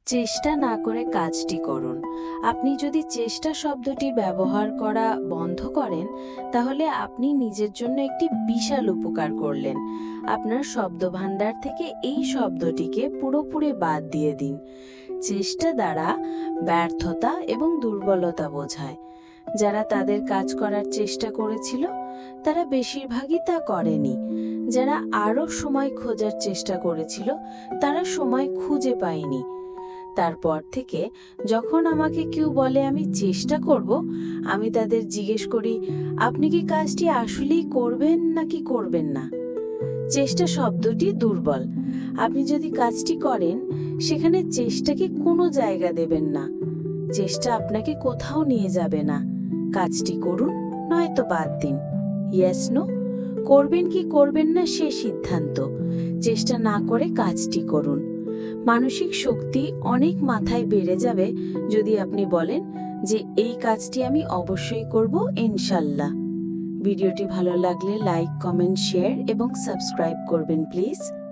চেষ্টা না করে কাজটি করুন। আপনি যদি চেষ্টা শব্দটি ব্যবহার করা বন্ধ করেন, তাহলে আপনি নিজের জন্য একটি বিশাল উপকার করলেন। আপনার শব্দভাণ্ডার থেকে এই শব্দটিকে পুরোপুরি বাদ দিয়ে দিন। চেষ্টা দ্বারা ব্যর্থতা এবং দুর্বলতা বোঝায়। যারা তাদের কাজ করার চেষ্টা করেছিল, তারা বেশিরভাগই তা করেনি। যারা আরও সময় খোঁজার চেষ্টা করেছিল, তারা সময় খুঁজে পায়নি। তারপর থেকে যখন আমাকে কেউ বলে আমি চেষ্টা করব, আমি তাদের জিজ্ঞেস করি, আপনি কি কাজটি আসলেই করবেন নাকি করবেন না? চেষ্টা শব্দটি দুর্বল। আপনি যদি কাজটি করেন, সেখানে চেষ্টাকে কোনো জায়গা দেবেন না। চেষ্টা আপনাকে কোথাও নিয়ে যাবে না। কাজটি করুন, নয়তো বাদ দিন। ইয়েস নো, করবেন কি করবেন না সে সিদ্ধান্ত। চেষ্টা না করে কাজটি করুন। মানসিক শক্তি অনেক মাথায় বেড়ে যাবে যদি আপনি বলেন যে এই কাজটি আমি অবশ্যই করব, ইনশাল্লাহ। ভিডিওটি ভালো লাগলে লাইক, কমেন্ট, শেয়ার এবং সাবস্ক্রাইব করবেন প্লিজ।